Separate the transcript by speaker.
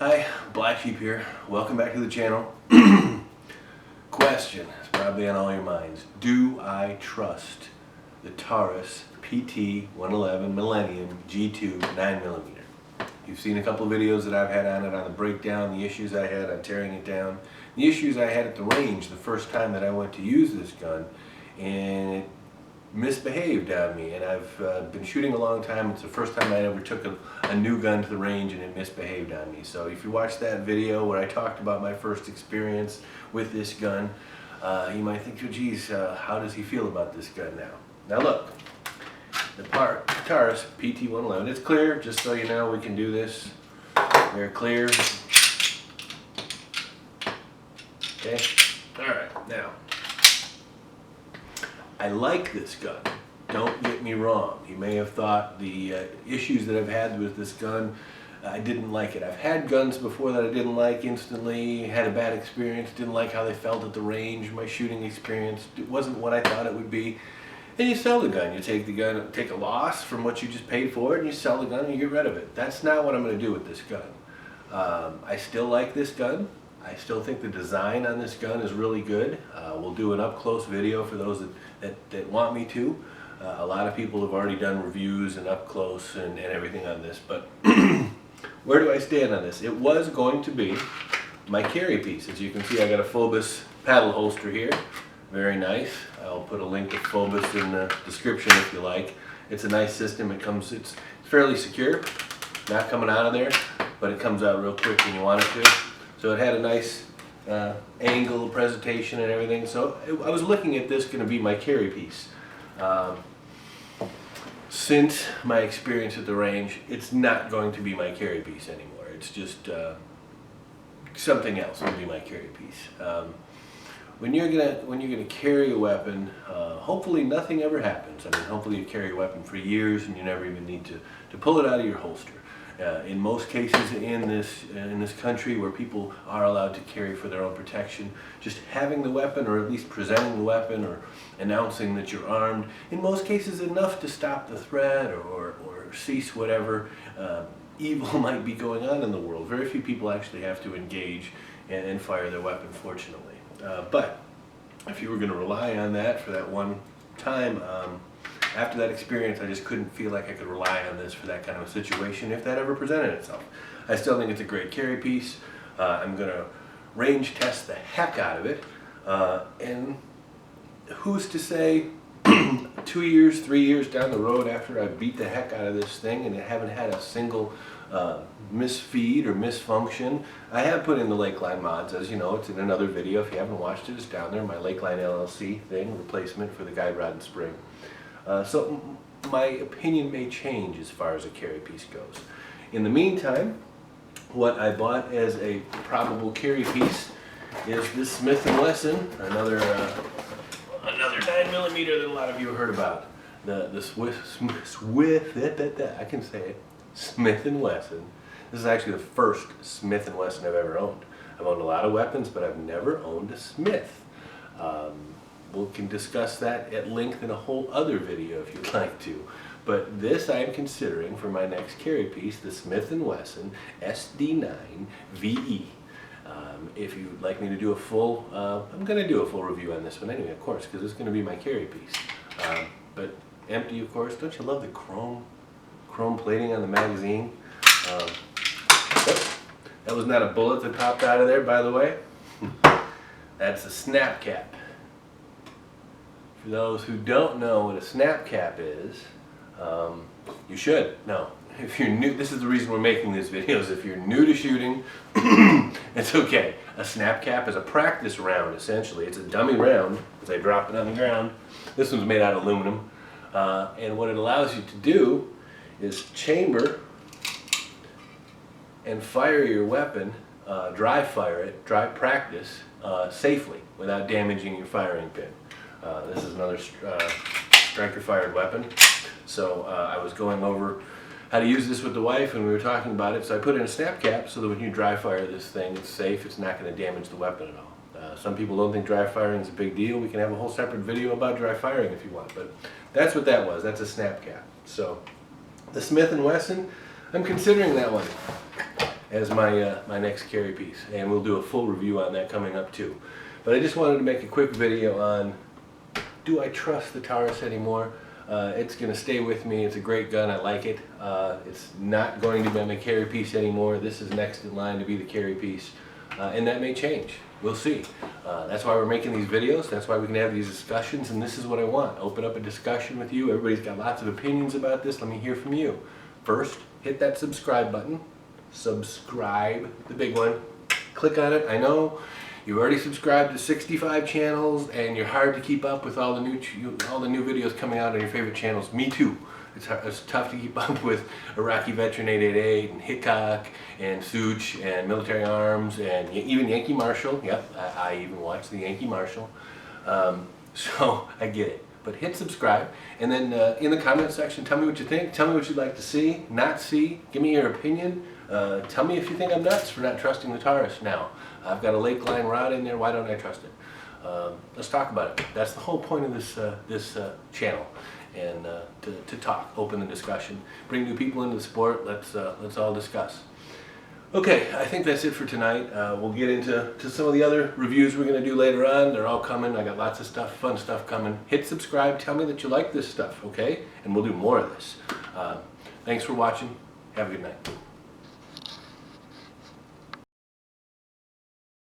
Speaker 1: Hi, Black Sheep here. Welcome back to the channel. Question is probably on all your minds. Do I trust the Taurus pt111 Millennium G2 9mm? You've seen a couple of videos that I've had on it, on the breakdown, the issues I had on tearing it down, the issues I had at the range the first time that I went to use this gun, and it misbehaved on me. And I've been shooting a long time. It's the first time I ever took a new gun to the range and it misbehaved on me. So if you watch that video where I talked about my first experience with this gun, you might think, oh, geez, how does he feel about this gun now? Now look, the Taurus pt111, it's clear, just so you know, we can do this. They're clear. Okay, alright, now, I like this gun. Don't get me wrong. You may have thought the issues that I've had with this gun, I didn't like it. I've had guns before that I didn't like instantly, had a bad experience, didn't like how they felt at the range, my shooting experience, it wasn't what I thought it would be. And you sell the gun. You take the gun, take a loss from what you just paid for it, and you sell the gun and you get rid of it. That's not what I'm going to do with this gun. I still like this gun. I still think the design on this gun is really good. We'll do an up-close video for those that want me to. A lot of people have already done reviews and up-close and everything on this, but where do I stand on this? It was going to be my carry piece. As you can see, I got a Phobos paddle holster here. Very nice. I'll put a link to Phobos in the description if you like. It's a nice system. It's fairly secure, not coming out of there, but it comes out real quick when you want it to. So it had a nice angle, presentation and everything. So I was looking at this going to be my carry piece. Since my experience at the range, it's not going to be my carry piece anymore. It's just something else will be my carry piece. When you're gonna carry a weapon, hopefully nothing ever happens. I mean, hopefully you carry a weapon for years and you never even need to pull it out of your holster. In most cases in this country where people are allowed to carry for their own protection, just having the weapon, or at least presenting the weapon or announcing that you're armed, in most cases enough to stop the threat or cease whatever evil might be going on in the world. Very few people actually have to engage and fire their weapon, fortunately. But if you were going to rely on that for that one time, after that experience, I just couldn't feel like I could rely on this for that kind of a situation if that ever presented itself. I still think it's a great carry piece. I'm going to range test the heck out of it. And who's to say 2 years, 3 years down the road after I beat the heck out of this thing and I haven't had a single misfeed or misfunction. I have put in the Lakeline mods, as you know. It's in another video. If you haven't watched it, it's down there. My Lakeline LLC thing, replacement for the guide rod and spring. So my opinion may change as far as a carry piece goes. In the meantime, what I bought as a probable carry piece is this Smith & Wesson, another 9mm that a lot of you have heard about. The I can say it, Smith & Wesson. This is actually the first Smith & Wesson I've ever owned. I've owned a lot of weapons, but I've never owned a Smith. We can discuss that at length in a whole other video if you'd like to. But this I am considering for my next carry piece, the Smith & Wesson SD9 VE. If you'd like me to do a full, I'm going to do a full review on this one anyway, of course, because it's going to be my carry piece. But empty, of course. Don't you love the chrome plating on the magazine? That was not a bullet that popped out of there, by the way. That's a snap cap. For those who don't know what a snap cap is, you should know. If you're new, this is the reason we're making these videos. If you're new to shooting, it's okay. A snap cap is a practice round, essentially. It's a dummy round, as I drop it on the ground. This one's made out of aluminum. And what it allows you to do is chamber and fire your weapon, dry fire it, dry practice, safely, without damaging your firing pin. This is another striker fired weapon. So I was going over how to use this with the wife and we were talking about it. So I put in a snap cap so that when you dry fire this thing, it's safe, it's not going to damage the weapon at all. Some people don't think dry firing is a big deal. We can have a whole separate video about dry firing if you want, but that's what that was. That's a snap cap. So the Smith & Wesson, I'm considering that one. as my my next carry piece, and we'll do a full review on that coming up too. But I just wanted to make a quick video on, do I trust the Taurus anymore? It's going to stay with me. It's a great gun. I like it. It's not going to be my carry piece anymore. This is next in line to be the carry piece, and that may change. We'll see. That's why we're making these videos. That's why we can have these discussions, and this is what I want. Open up a discussion with you. Everybody's got lots of opinions about this. Let me hear from you. First, hit that subscribe button. Subscribe, the big one. Click on it. I know you've already subscribed to 65 channels, and you're hard to keep up with all the new videos coming out on your favorite channels. Me too. It's tough to keep up with Iraqi Veteran 888 and Hickok and Such and Military Arms and even Yankee Marshal. Yep, I even watched the Yankee Marshal. So I get it. But hit subscribe, and then in the comment section, tell me what you think. Tell me what you'd like to see, not see. Give me your opinion. Tell me if you think I'm nuts for not trusting the Taurus now. I've got a Lakeline rod in there. Why don't I trust it? Let's talk about it. That's the whole point of this channel, and to talk, open the discussion, bring new people into the sport. Let's all discuss. Okay, I think that's it for tonight. We'll get into some of the other reviews we're going to do later on. They're all coming. I got lots of stuff, fun stuff coming. Hit subscribe. Tell me that you like this stuff, okay? And we'll do more of this. Thanks for watching. Have a good night.